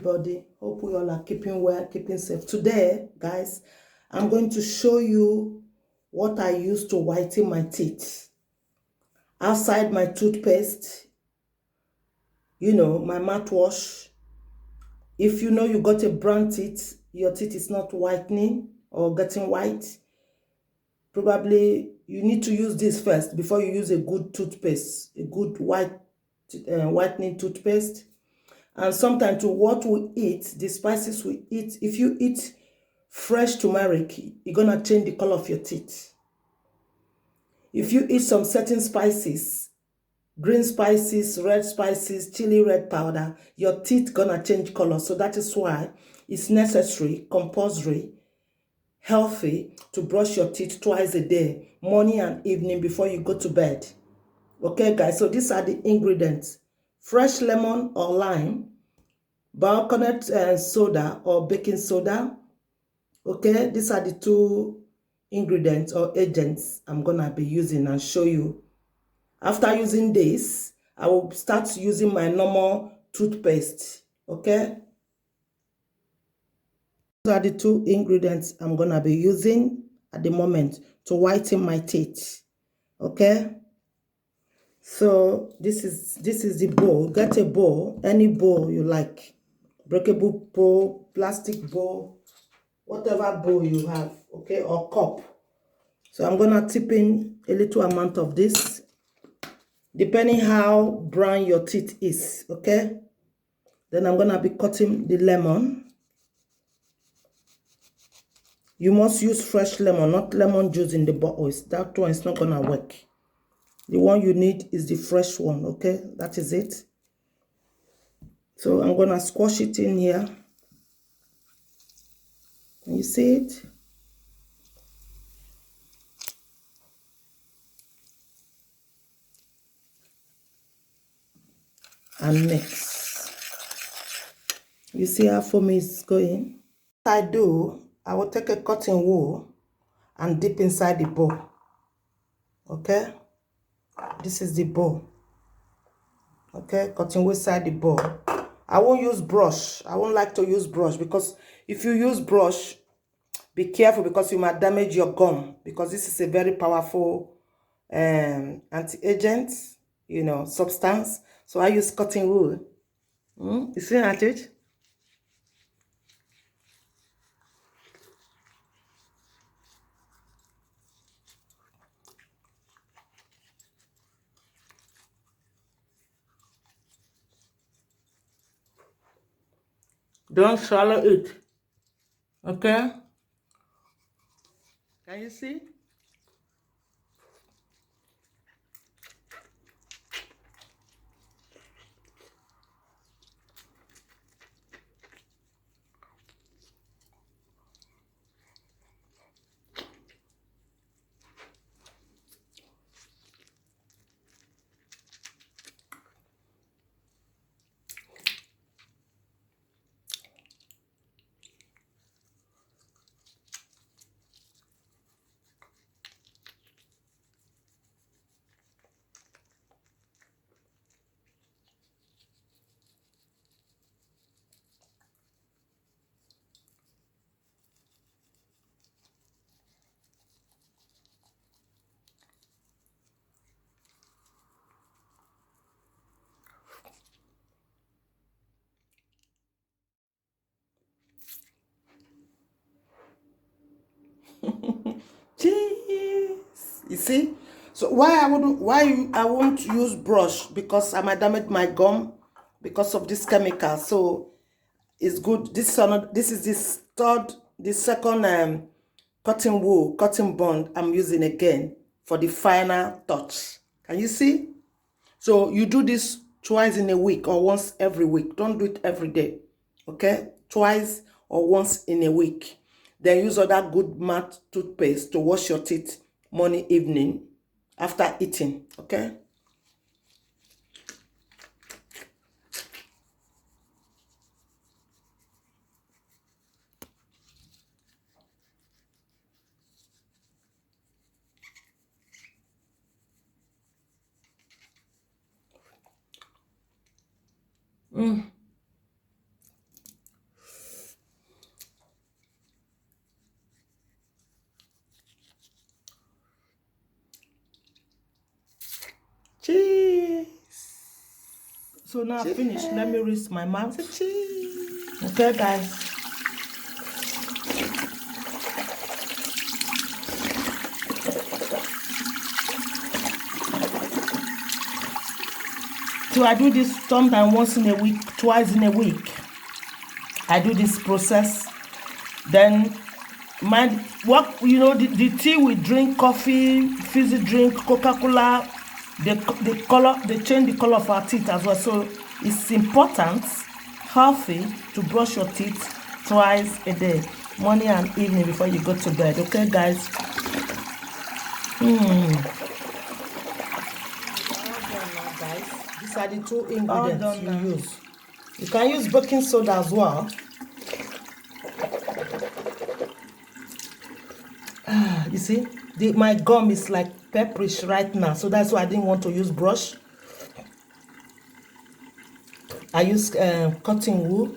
everybody. Hope we all are keeping well, keeping safe. Today, guys, I'm going to show you what I use to whiten my teeth. Outside my toothpaste, you know, my mouthwash. If you know you got a brown teeth, your teeth is not whitening or getting white, probably you need to use this first before you use a good toothpaste, a good whitening toothpaste. And sometimes to what we eat, the spices we eat, if you eat fresh turmeric, you're gonna change the color of your teeth. If you eat some certain spices, green spices, red spices, chili red powder, your teeth gonna change color. So that is why it's necessary, compulsory, healthy to brush your teeth twice a day, morning and evening before you go to bed. Okay, guys, so these are the ingredients. Fresh lemon or lime, bicarbonate soda or baking soda. Okay, these are the two ingredients or agents I'm gonna be using and show you. After using this, I will start using my normal toothpaste. Okay, these are the two ingredients I'm gonna be using at the moment to whiten my teeth. Okay, so this is the bowl. Get a bowl, any bowl you like, breakable bowl, plastic bowl, whatever bowl you have, okay, or cup. So I'm gonna tip in a little amount of this, depending how brown your teeth is, okay? Then I'm gonna be cutting the lemon. You must use fresh lemon, not lemon juice in the bottles. That one is not gonna work. The one you need is the fresh one, okay? That is it. So I'm gonna squash it in here. Can you see it? And mix. You see how foamy is going? What I do, I will take a cotton wool and dip inside the bowl. Okay? This is the bowl. Okay, cotton wool inside the bowl. I won't use brush. I won't like to use brush because if you use brush, be careful because you might damage your gum, because this is a very powerful anti-agent, you know, substance. So I use cotton wool. You see at it? Don't swallow it. Okay? Can you see? Jeez. You see? So why I won't use brush? Because I might damage my gum because of this chemical. So it's good. This is the second cotton bond I'm using again for the final touch. Can you see? So you do this twice in a week or once every week. Don't do it every day. Okay? Twice or once in a week. Then use other good matte toothpaste to wash your teeth morning, evening, after eating. Okay? So now I finished. Let me rinse my mouth. Okay, guys. So I do this sometimes once in a week, twice in a week. I do this process. Then the tea we drink, coffee, fizzy drink, Coca-Cola, they change the color of our teeth as well. So it's important, healthy, to brush your teeth twice a day, morning and evening before you go to bed. Okay, guys. Guys, these are the 2 ingredients you use. You can use baking soda as well. You see, my gum is like pepperish right now, so that's why I didn't want to use brush. I use cotton wool.